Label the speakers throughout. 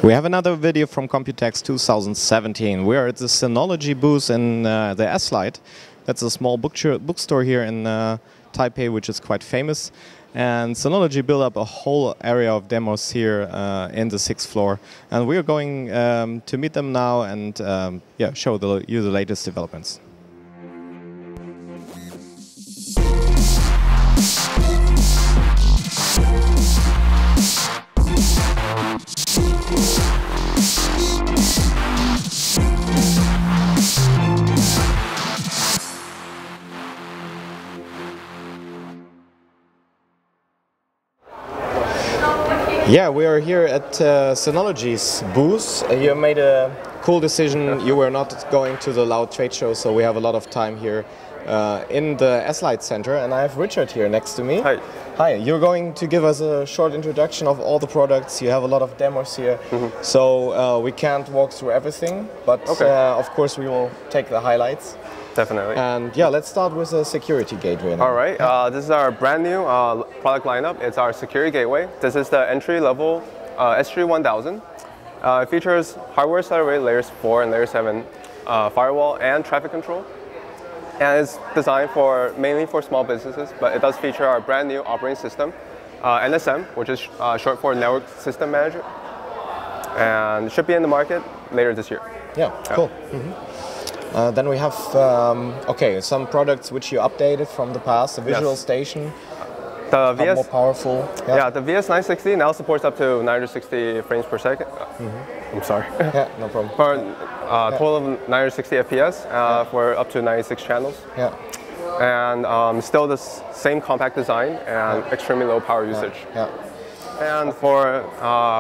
Speaker 1: We have another video from Computex 2017. We are at the Synology booth in the S-Lite. That's a small bookstore here in Taipei, which is quite famous. And Synology built up a whole area of demos here in the 6th floor. And we are going to meet them now and show you the latest developments. Yeah, we are here at Synology's booth. You made a cool decision. You were not going to the Loud trade show, so we have a lot of time here in the S-Lite Center. And I have Richard here next to me.
Speaker 2: Hi.
Speaker 1: Hi, you're going to give us a short introduction of all the products. You have a lot of demos here, so we can't walk through everything, but of course we will take the highlights.
Speaker 2: Definitely.
Speaker 1: And yeah, let's start with a security gateway now.
Speaker 2: All right, this is our brand new product lineup. It's our security gateway. This is the entry-level SG1000. It features hardware accelerated layers 4 and layer 7 firewall and traffic control. And it's designed mainly for small businesses, but it does feature our brand new operating system, NSM, which is short for Network System Manager. And it should be in the market later this year.
Speaker 1: Yeah, cool. Then we have some products which you updated from the past. The visual station,
Speaker 2: the VS,
Speaker 1: more powerful.
Speaker 2: Yeah, the VS960 now supports up to 960 frames per second. I'm sorry.
Speaker 1: Yeah, no problem.
Speaker 2: For total of 960 FPS for up to 96 channels.
Speaker 1: Yeah.
Speaker 2: And still the same compact design and extremely low power usage.
Speaker 1: Yeah.
Speaker 2: And for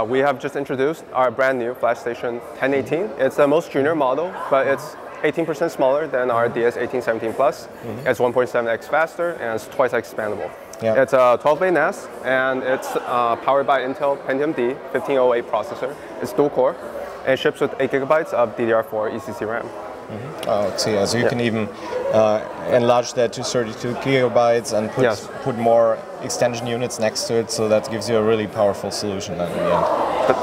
Speaker 2: we have just introduced our brand new Flash Station 1018. It's the most junior model, but it's 18% smaller than our DS1817 Plus. It's 1.7x faster and it's twice as expandable. Yeah. It's a 12-bay NAS and it's powered by Intel Pentium D 1508 processor. It's dual core and it ships with 8 GB of DDR4 ECC RAM.
Speaker 1: Oh, see, so you can even enlarge that to 32 GB and put more extension units next to it, so that gives you a really powerful solution in the end.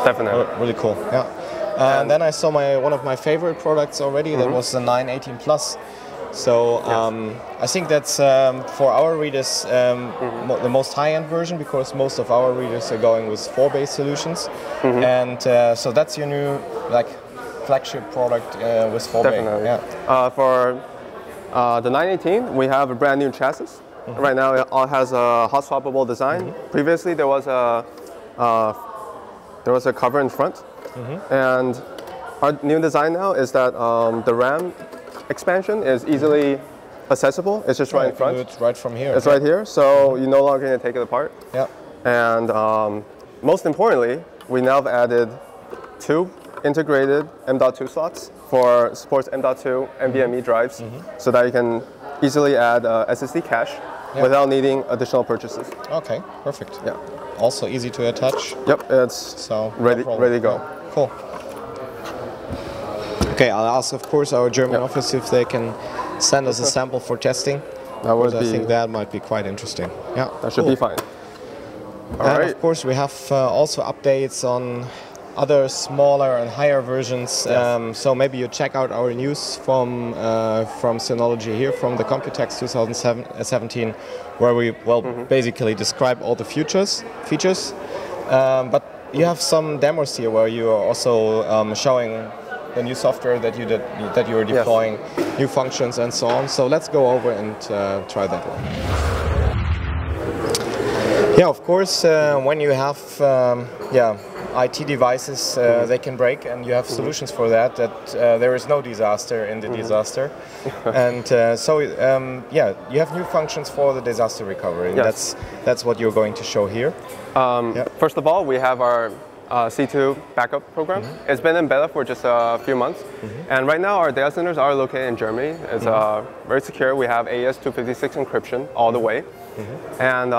Speaker 2: Definitely.
Speaker 1: Really cool. Yeah. And then I saw one of my favorite products already. That was the 918 Plus. So I think that's for our readers the most high-end version, because most of our readers are going with 4-base solutions. And so that's your new flagship product with 4-base.
Speaker 2: Definitely. Yeah. For the 918, we have a brand new chassis. Right now, it all has a hot swappable design. Previously, there was a cover in front. And our new design now is that the RAM expansion is easily accessible. It's just right in front.
Speaker 1: It's right from here.
Speaker 2: It's right here, so you no longer need to take it apart.
Speaker 1: Yeah.
Speaker 2: And most importantly, we now have added 2 integrated M.2 slots for supports M.2 NVMe drives, so that you can easily add SSD cache without needing additional purchases.
Speaker 1: Okay, perfect.
Speaker 2: Yeah.
Speaker 1: Also easy to attach.
Speaker 2: Yep, it's ready to go.
Speaker 1: Yeah. Cool. Okay, I'll ask, of course, our German office if they can send us a sample for testing. I think that might be quite interesting. Yeah,
Speaker 2: that should be fine.
Speaker 1: And of course, we have also updates on other smaller and higher versions. So maybe you check out our news from Synology here, from the Computex 2017, where we basically describe all the features. But you have some demos here where you are also showing the new software that you are deploying, new functions and so on. So let's go over and try that one. Yeah, of course, when you have IT devices, they can break, and you have solutions for that. There is no disaster in the disaster, and you have new functions for the disaster recovery.
Speaker 2: Yes.
Speaker 1: That's what you're going to show here.
Speaker 2: First of all, we have our C2 backup program. It's been in beta for just a few months, and right now our data centers are located in Germany. It's very secure. We have AES-256 encryption all the way, and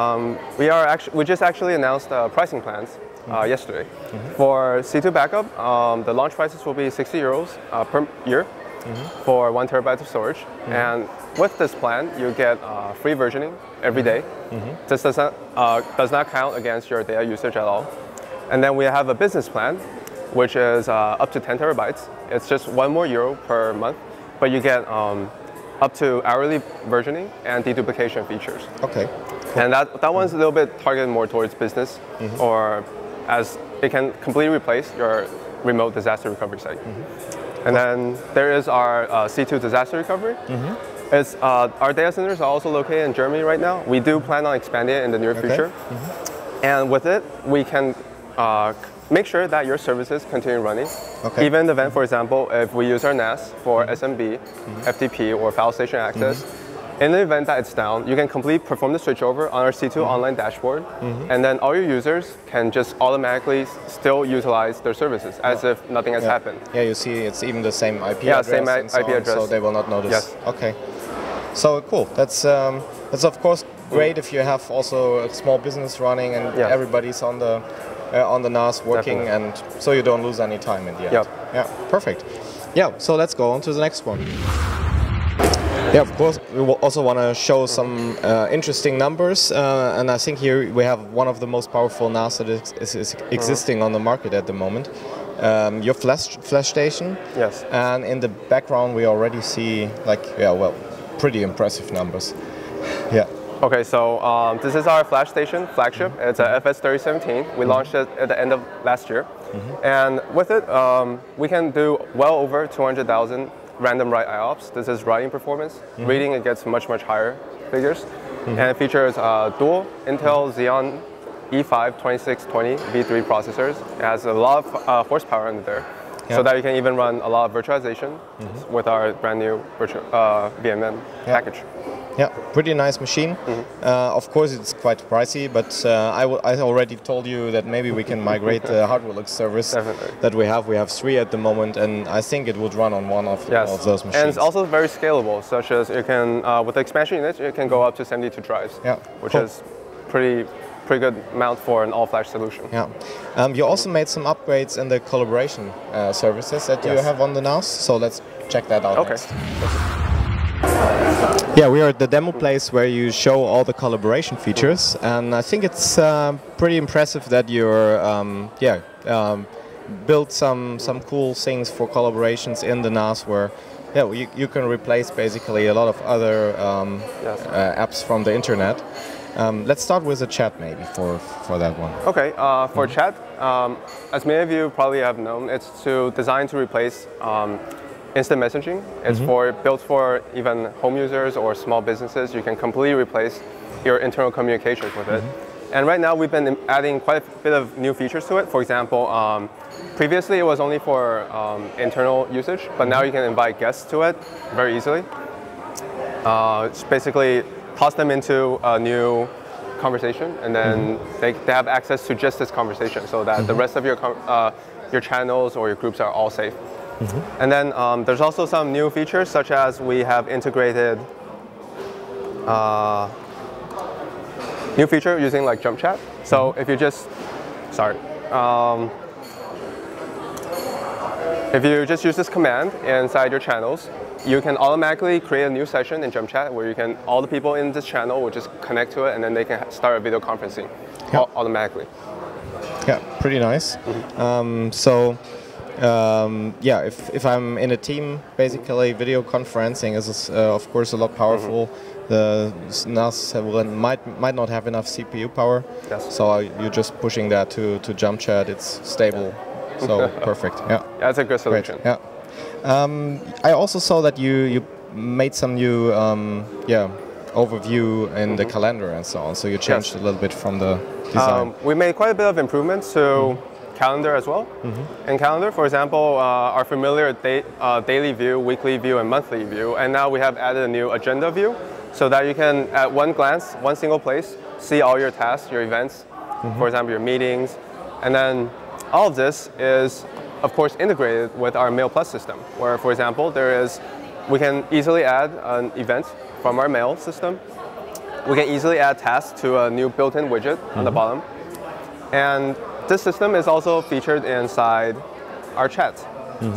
Speaker 2: we just actually announced pricing plans yesterday. For C2 backup, the launch prices will be 60 euros per year for 1 terabyte of storage, and with this plan, you get free versioning every day. This does not count against your data usage at all. And then we have a business plan which is up to 10 terabytes. It's just €1 per month, but you get up to hourly versioning and deduplication features.
Speaker 1: Okay.
Speaker 2: Cool. And that one's a little bit targeted more towards business, or as it can completely replace your remote disaster recovery site. And then there is our C2 disaster recovery. It's, our data centers are also located in Germany right now. We do plan on expanding it in the near future. And with it, we can make sure that your services continue running. Even in the event, for example, if we use our NAS for SMB, FTP, or file station access, in the event that it's down, you can completely perform the switchover on our C2 online dashboard, and then all your users can just automatically still utilize their services as if nothing has happened.
Speaker 1: Yeah, you see it's even the same IP address.
Speaker 2: Same IP address.
Speaker 1: So they will not notice.
Speaker 2: Yes.
Speaker 1: Okay. So cool. That's of course great if you have also a small business running and everybody's on the NAS working, and so you don't lose any time in the end. Yeah, perfect. Yeah, so let's go on to the next one. Yeah, of course, we will also want to show some interesting numbers, and I think here we have one of the most powerful NAS that is existing on the market at the moment. Your flash station. Yes. And in the background, we already see pretty impressive numbers. Yeah.
Speaker 2: Okay, so this is our flash station flagship. It's a FS3017. We launched it at the end of last year, and with it, we can do well over 200,000 random write IOPS. This is writing performance. Reading, it gets much higher figures. And it features dual Intel Xeon E5 2620 V3 processors. It has a lot of horsepower in there, so that you can even run a lot of virtualization with our brand new VMM package.
Speaker 1: Yeah, pretty nice machine. Of course, it's quite pricey, but I already told you that maybe we can migrate the Hardwareluxx service that we have. We have 3 at the moment, and I think it would run on one of those machines.
Speaker 2: And it's also very scalable, such as you can, with the expansion units, you can go up to 72 drives, which is pretty good amount for an all-flash solution.
Speaker 1: Yeah. You also made some upgrades in the collaboration services that you have on the NAS, so let's check that out next. Yeah, we are at the demo place where you show all the collaboration features, and I think it's pretty impressive that you're built some cool things for collaborations in the NAS where you can replace basically a lot of other apps from the internet. Let's start with the chat maybe for that one.
Speaker 2: Okay, for chat, as many of you probably have known, it's designed to replace instant messaging. It's built for even home users or small businesses. You can completely replace your internal communications with it. And right now we've been adding quite a bit of new features to it. For example, previously it was only for internal usage, but now you can invite guests to it very easily. It's basically toss them into a new conversation, and then they have access to just this conversation, so that the rest of your channels or your groups are all safe. And then there's also some new features, such as we have integrated new feature using like jump chat. So if you just, if you just use this command inside your channels, you can automatically create a new session in jump chat where all the people in this channel will just connect to it, and then they can start a video conferencing automatically.
Speaker 1: Yeah, pretty nice. If I'm in a team, basically video conferencing is of course a lot powerful. The NAS might not have enough CPU power, so you're just pushing that to jump chat. It's stable, so perfect. Yeah,
Speaker 2: that's a good solution.
Speaker 1: Great. I also saw that you made some new overview in the calendar and so on. So you changed a little bit from the design.
Speaker 2: We made quite a bit of improvements to calendar as well. In calendar, for example, our familiar daily view, weekly view, and monthly view, and now we have added a new agenda view, so that you can, at one glance, one single place, see all your tasks, your events, for example, your meetings, and then all of this is, of course, integrated with our Mail Plus system, where, for example, we can easily add an event from our mail system. We can easily add tasks to a new built-in widget on the bottom, and this system is also featured inside our chat.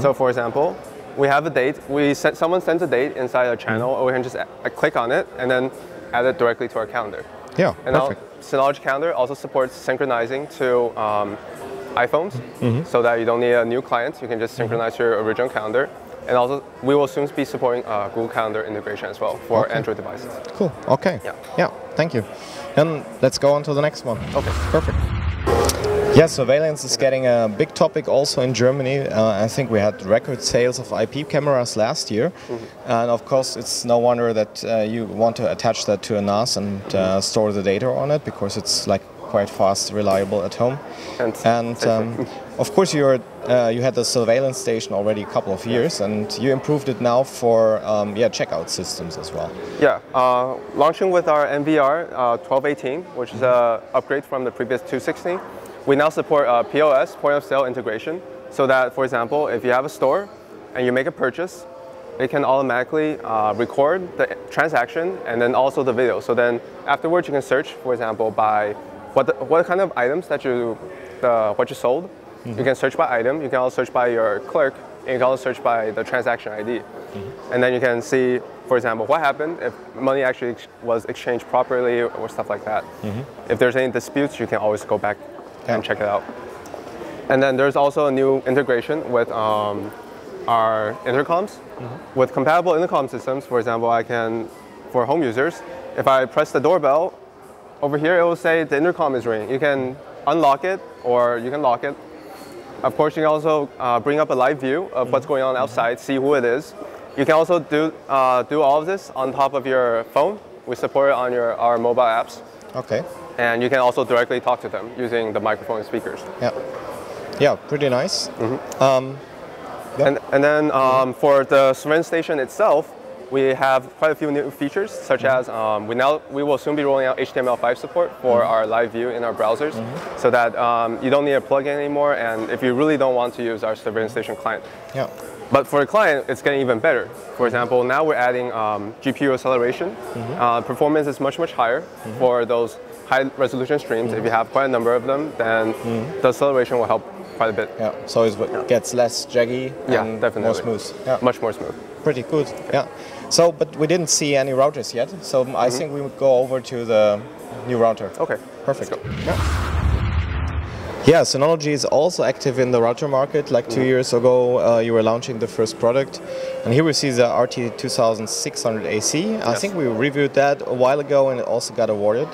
Speaker 2: So, for example, we have a date. Someone sends a date inside a channel, or we can just click on it and then add it directly to our calendar.
Speaker 1: Yeah,
Speaker 2: and
Speaker 1: perfect.
Speaker 2: Synology calendar also supports synchronizing to iPhones, so that you don't need a new client. You can just synchronize your original calendar. And also, we will soon be supporting Google Calendar integration as well for Android devices.
Speaker 1: Cool. Okay. Yeah. Thank you. And let's go on to the next one.
Speaker 2: Okay.
Speaker 1: Perfect. Yeah, surveillance is getting a big topic also in Germany. I think we had record sales of IP cameras last year. And of course, it's no wonder that you want to attach that to a NAS and store the data on it, because it's like quite fast, reliable at home. And of course, you had the surveillance station already a couple of years, and you improved it now for checkout systems as well.
Speaker 2: Yeah, launching with our NVR 1218, which is an upgrade from the previous 216. We now support POS, point of sale integration, so that, for example, if you have a store and you make a purchase, it can automatically record the transaction and then also the video. So then afterwards, you can search, for example, by what kind of items that what you sold. You can search by item. You can also search by your clerk, and you can also search by the transaction ID. And then you can see, for example, what happened if money actually was exchanged properly or stuff like that. If there's any disputes, you can always go back and check it out. And then there's also a new integration with our intercoms. With compatible intercom systems, for example, for home users, if I press the doorbell, over here it will say the intercom is ringing. You can unlock it or you can lock it. Of course, you can also bring up a live view of what's going on outside, see who it is. You can also do all of this on top of your phone. We support it on our mobile apps.
Speaker 1: Okay.
Speaker 2: And you can also directly talk to them using the microphone and speakers.
Speaker 1: Yeah, pretty nice.
Speaker 2: And then for the surveillance station itself, we have quite a few new features, such as we will soon be rolling out HTML5 support for our live view in our browsers, so that you don't need a plugin anymore, and if you really don't want to use our surveillance station client. But for the client, it's getting even better. For example, now we're adding GPU acceleration. Performance is much, much higher for those high-resolution streams. If you have quite a number of them, then the acceleration will help quite a bit.
Speaker 1: So it gets less jaggy and
Speaker 2: definitely.
Speaker 1: more smooth.
Speaker 2: Much more smooth.
Speaker 1: Pretty good. So, but we didn't see any routers yet. So I think we would go over to the new router. Okay. Perfect. Yeah, Synology is also active in the router market. Like 2 years ago, you were launching the first product. And here we see the RT2600AC. I think we reviewed that a while ago and it also got awarded.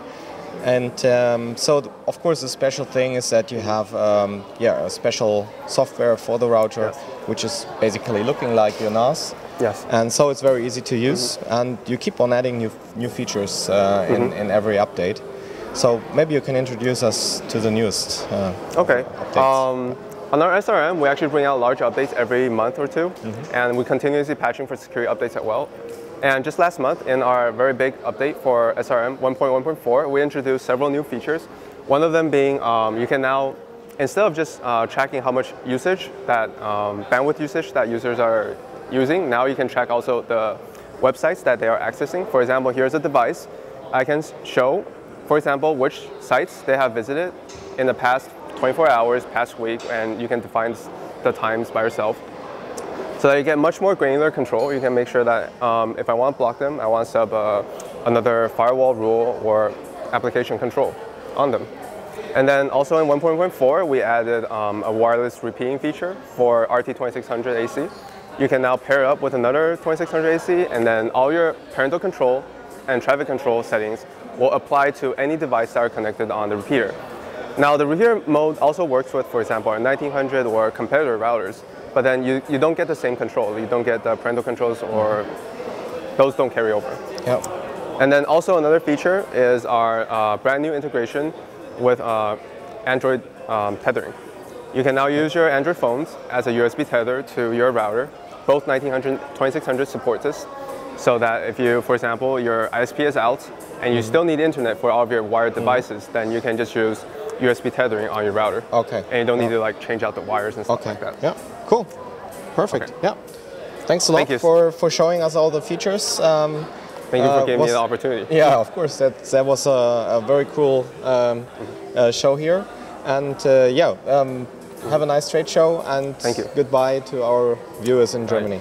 Speaker 1: And of course, the special thing is that you have a special software for the router, which is basically looking like your NAS. And so it's very easy to use, and you keep on adding new features in every update. So maybe you can introduce us to the newest updates.
Speaker 2: On our SRM, we actually bring out large updates every month or two, and we continuously patching for security updates as well. And just last month, in our very big update for SRM 1.1.4, we introduced several new features. One of them being you can now, instead of just tracking how much usage, bandwidth usage that users are using, now you can track also the websites that they are accessing. For example, here's a device. I can show, for example, which sites they have visited in the past 24 hours, past week, and you can define the times by yourself. So that you get much more granular control. You can make sure that if I want to block them, I want to set up another firewall rule or application control on them. And then also in 1.1.4, we added a wireless repeating feature for RT2600AC. You can now pair up with another 2600AC, and then all your parental control and traffic control settings will apply to any device that are connected on the repeater. Now, the repeater mode also works with, for example, our 1900 or competitor routers, but then you don't get the same control. You don't get the parental controls, or those don't carry over. And then also another feature is our brand new integration with Android tethering. You can now use your Android phones as a USB tether to your router. Both 1900, 2600 supports this, so that if you, for example, your ISP is out and you still need internet for all of your wired devices, then you can just use USB tethering on your router. And you don't need to like change out the wires and stuff like that.
Speaker 1: Cool. Perfect. Thanks a lot for showing us all the features.
Speaker 2: Thank you for giving me the opportunity.
Speaker 1: Yeah, of course. That was a very cool show here. And have a nice trade show, and goodbye to our viewers in Germany.